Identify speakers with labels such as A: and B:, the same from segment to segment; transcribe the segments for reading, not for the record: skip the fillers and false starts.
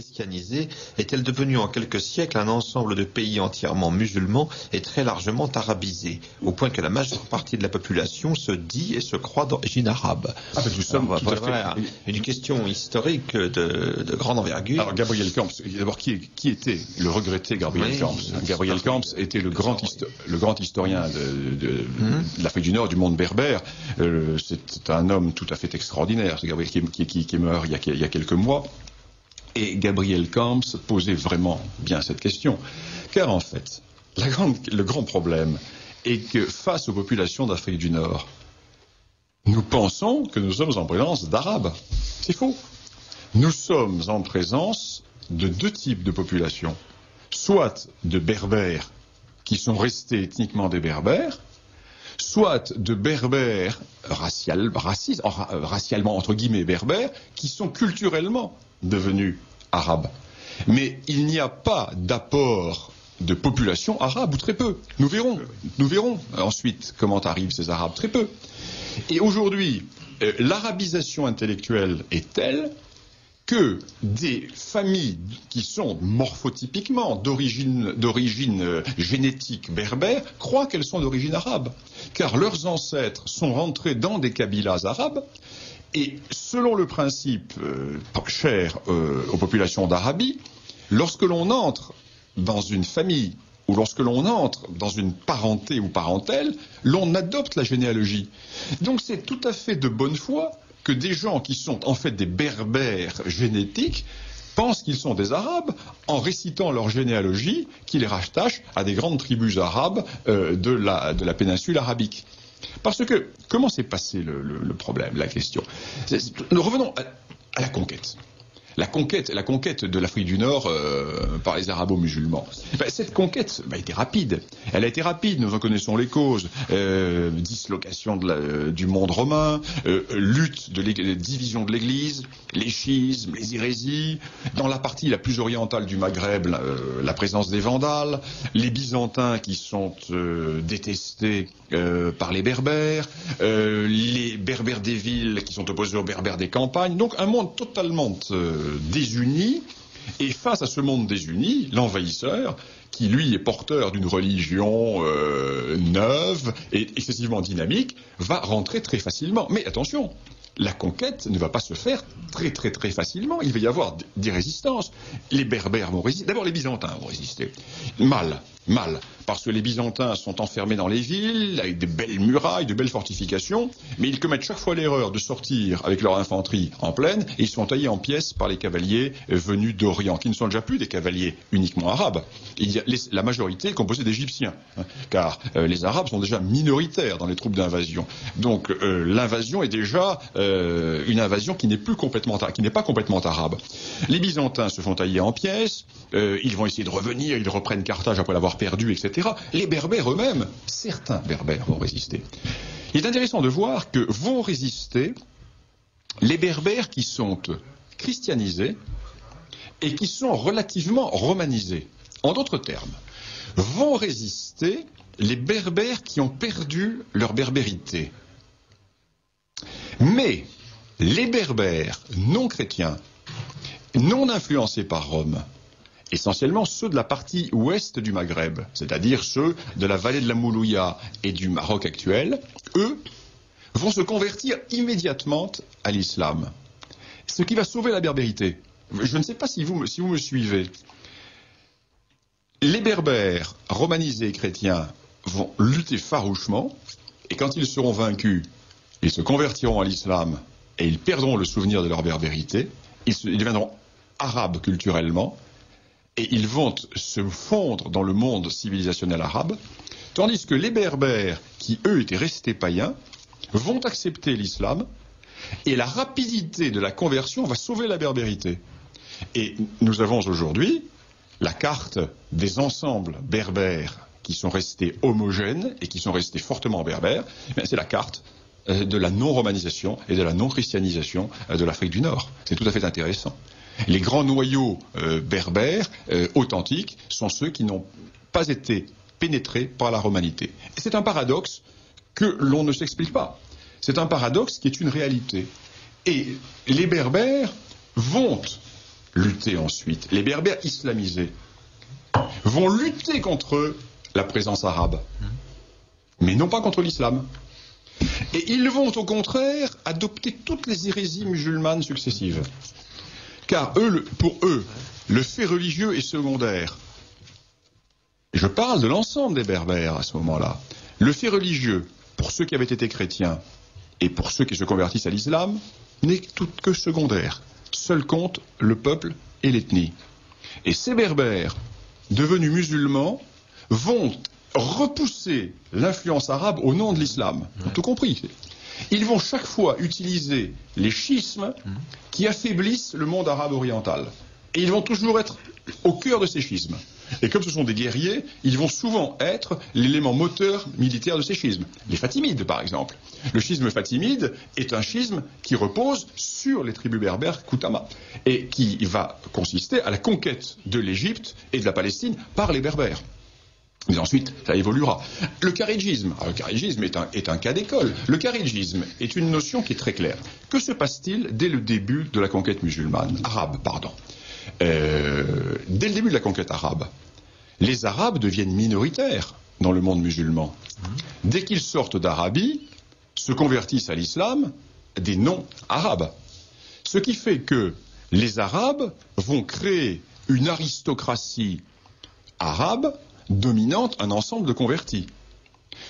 A: christianisée est-elle devenue en quelques siècles un ensemble de pays entièrement musulmans et très largement arabisés, au point que la majeure partie de la population se dit et se croit d'origine arabe?
B: Nous sommes
A: voilà une question historique de grande envergure.
B: Alors Gabriel Camps, d'abord qui était le regretté Gabriel Camps? Gabriel Camps était le grand historien de l'Afrique du Nord, du monde berbère. C'est un homme tout à fait extraordinaire, Gabriel, qui est mort il y a quelques mois. Et Gabriel Camps posait vraiment bien cette question. Car en fait, le grand problème est que face aux populations d'Afrique du Nord, nous pensons que nous sommes en présence d'Arabes. C'est faux. Nous sommes en présence de deux types de populations. Soit de Berbères qui sont restés ethniquement des Berbères, soit de Berbères racialement entre guillemets Berbères, qui sont culturellement devenus arabes. Mais il n'y a pas d'apport de population arabe, ou très peu. Nous verrons ensuite comment arrivent ces Arabes, très peu. Et aujourd'hui, l'arabisation intellectuelle est telle que des familles qui sont morphotypiquement d'origine génétique berbère croient qu'elles sont d'origine arabe, car leurs ancêtres sont rentrés dans des kabilas arabes, et selon le principe cher aux populations d'Arabie, lorsque l'on entre dans une famille ou lorsque l'on entre dans une parenté ou parentèle, l'on adopte la généalogie. Donc c'est tout à fait de bonne foi que des gens qui sont en fait des berbères génétiques pensent qu'ils sont des Arabes en récitant leur généalogie qui les rattache à des grandes tribus arabes de la péninsule arabique. Parce que, comment s'est passé le problème, la question? Nous revenons à la conquête. La conquête de l'Afrique du Nord par les arabo-musulmans. Cette conquête a été rapide. Elle a été rapide, nous en connaissons les causes. Dislocation du monde romain, lutte division de l'Église, les schismes, les hérésies. Dans la partie la plus orientale du Maghreb, la présence des Vandales, les Byzantins qui sont détestés par les Berbères, les Berbères des villes qui sont opposés aux Berbères des campagnes. Donc un monde totalement désuni, et face à ce monde désuni, l'envahisseur, qui lui est porteur d'une religion neuve et excessivement dynamique, va rentrer très facilement. Mais attention, la conquête ne va pas se faire très facilement, il va y avoir des résistances. Les Berbères vont résister, d'abord les Byzantins vont résister. Mal, parce que les Byzantins sont enfermés dans les villes, avec des belles murailles, de belles fortifications, mais ils commettent chaque fois l'erreur de sortir avec leur infanterie en plaine, et ils sont taillés en pièces par les cavaliers venus d'Orient, qui ne sont déjà plus des cavaliers uniquement arabes. La majorité est composée d'Égyptiens, car les Arabes sont déjà minoritaires dans les troupes d'invasion. Donc l'invasion est déjà une invasion qui n'est pas complètement arabe. Les Byzantins se font tailler en pièces, ils vont essayer de revenir, ils reprennent Carthage après l'avoir perdu, etc. Les Berbères eux-mêmes, certains Berbères vont résister. Il est intéressant de voir que vont résister les Berbères qui sont christianisés et qui sont relativement romanisés. En d'autres termes, vont résister les Berbères qui ont perdu leur berbérité. Mais les Berbères non chrétiens, non influencés par Rome, essentiellement ceux de la partie ouest du Maghreb, c'est-à-dire ceux de la vallée de la Moulouya et du Maroc actuel, eux, vont se convertir immédiatement à l'islam. Ce qui va sauver la berbérité. Je ne sais pas si vous me suivez. Les Berbères romanisés et chrétiens vont lutter farouchement, et quand ils seront vaincus, ils se convertiront à l'islam et ils perdront le souvenir de leur berbérité, ils deviendront arabes culturellement, et ils vont se fondre dans le monde civilisationnel arabe, tandis que les Berbères, qui eux étaient restés païens, vont accepter l'islam, et la rapidité de la conversion va sauver la berbérité. Et nous avons aujourd'hui la carte des ensembles berbères qui sont restés homogènes et qui sont restés fortement berbères. C'est la carte de la non-romanisation et de la non-christianisation de l'Afrique du Nord. C'est tout à fait intéressant. Les grands noyaux berbères authentiques sont ceux qui n'ont pas été pénétrés par la romanité. Et c'est un paradoxe que l'on ne s'explique pas. C'est un paradoxe qui est une réalité. Et les Berbères vont lutter ensuite? Les Berbères islamisés vont lutter contre la présence arabe, mais non pas contre l'islam. Et ils vont au contraire adopter toutes les hérésies musulmanes successives. Car pour eux, le fait religieux est secondaire. Je parle de l'ensemble des Berbères à ce moment-là. Le fait religieux, pour ceux qui avaient été chrétiens et pour ceux qui se convertissent à l'islam, n'est tout que secondaire. Seul compte le peuple et l'ethnie. Et ces Berbères, devenus musulmans, vont repousser l'influence arabe au nom de l'islam. Tout compris. Ils vont chaque fois utiliser les schismes qui affaiblissent le monde arabe oriental. Et ils vont toujours être au cœur de ces schismes. Et comme ce sont des guerriers, ils vont souvent être l'élément moteur militaire de ces schismes. Les Fatimides, par exemple. Le schisme fatimide est un schisme qui repose sur les tribus berbères Koutama et qui va consister à la conquête de l'Égypte et de la Palestine par les Berbères. Mais ensuite, ça évoluera. Le kharidjisme, le kharidjisme est un cas d'école. Le kharidjisme est une notion qui est très claire. Que se passe-t-il dès le début de la conquête arabe, pardon. Dès le début de la conquête arabe, les Arabes deviennent minoritaires dans le monde musulman. Dès qu'ils sortent d'Arabie, se convertissent à l'islam des non-arabes. Ce qui fait que les Arabes vont créer une aristocratie arabe dominante un ensemble de convertis.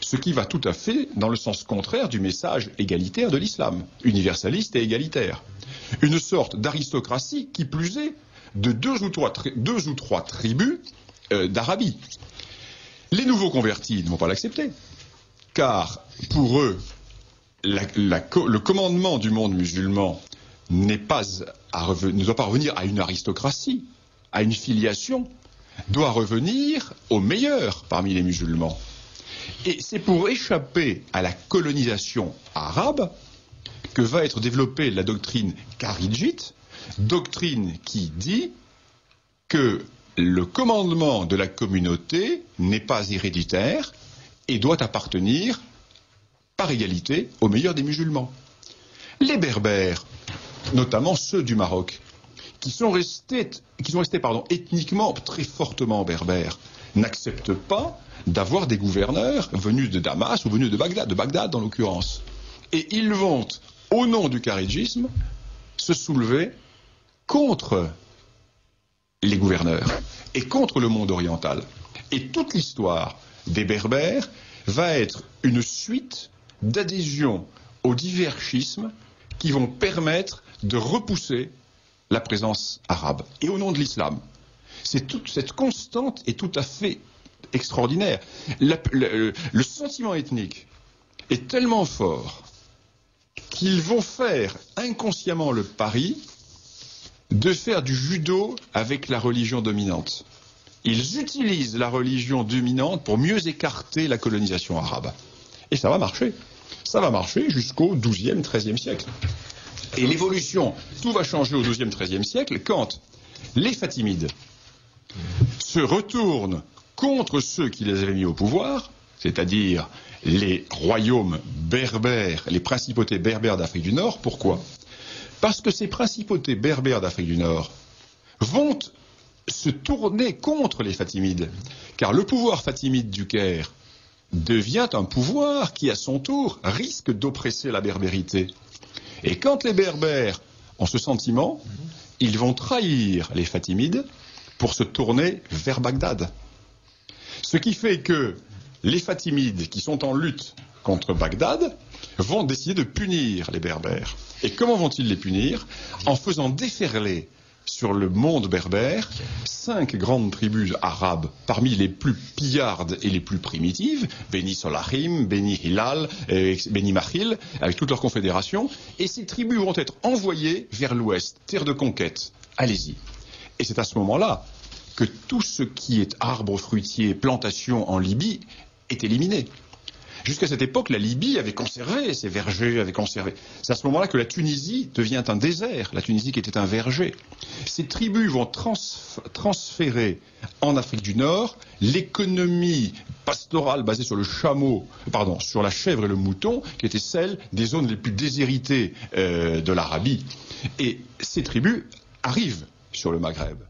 B: Ce qui va tout à fait dans le sens contraire du message égalitaire de l'islam, universaliste et égalitaire. Une sorte d'aristocratie qui plus est de deux ou trois tribus d'Arabie. Les nouveaux convertis ne vont pas l'accepter, car pour eux, le commandement du monde musulman ne doit pas revenir à une aristocratie, à une filiation, doit revenir aux meilleurs parmi les musulmans. Et c'est pour échapper à la colonisation arabe que va être développée la doctrine kharidjite, doctrine qui dit que le commandement de la communauté n'est pas héréditaire et doit appartenir par égalité aux meilleurs des musulmans. Les Berbères, notamment ceux du Maroc, qui sont restés ethniquement très fortement berbères, n'acceptent pas d'avoir des gouverneurs venus de Damas ou venus de Bagdad en l'occurrence. Et ils vont, au nom du kharidjisme, se soulever contre les gouverneurs et contre le monde oriental. Et toute l'histoire des Berbères va être une suite d'adhésions aux divers schismes qui vont permettre de repousser la présence arabe. Et au nom de l'islam. Cette constante est tout à fait extraordinaire. Le sentiment ethnique est tellement fort qu'ils vont faire inconsciemment le pari de faire du judo avec la religion dominante. Ils utilisent la religion dominante pour mieux écarter la colonisation arabe. Et ça va marcher. Ça va marcher jusqu'au XIIe, XIIIe siècle. Et l'évolution, tout va changer au XIIe, XIIIe siècle quand les Fatimides se retournent contre ceux qui les avaient mis au pouvoir, c'est-à-dire les royaumes berbères, les principautés berbères d'Afrique du Nord. Pourquoi ? Parce que ces principautés berbères d'Afrique du Nord vont se tourner contre les Fatimides, car le pouvoir fatimide du Caire devient un pouvoir qui, à son tour, risque d'oppresser la berbérité. Et quand les Berbères ont ce sentiment, ils vont trahir les Fatimides pour se tourner vers Bagdad. Ce qui fait que les Fatimides, qui sont en lutte contre Bagdad, vont décider de punir les Berbères. Et comment vont-ils les punir ? En faisant déferler sur le monde berbère 5 grandes tribus arabes, parmi les plus pillardes et les plus primitives, Beni Solahim, Beni Hilal, Beni Mahil, avec toute leur confédération, et ces tribus vont être envoyées vers l'ouest, terre de conquête. Allez-y. Et c'est à ce moment-là que tout ce qui est arbre fruitier, plantation en Libye, est éliminé. Jusqu'à cette époque, la Libye avait conservé ses vergers, C'est à ce moment-là que la Tunisie devient un désert, la Tunisie qui était un verger. Ces tribus vont transférer en Afrique du Nord l'économie pastorale basée sur sur la chèvre et le mouton, qui était celle des zones les plus déshéritées de l'Arabie. Et ces tribus arrivent sur le Maghreb.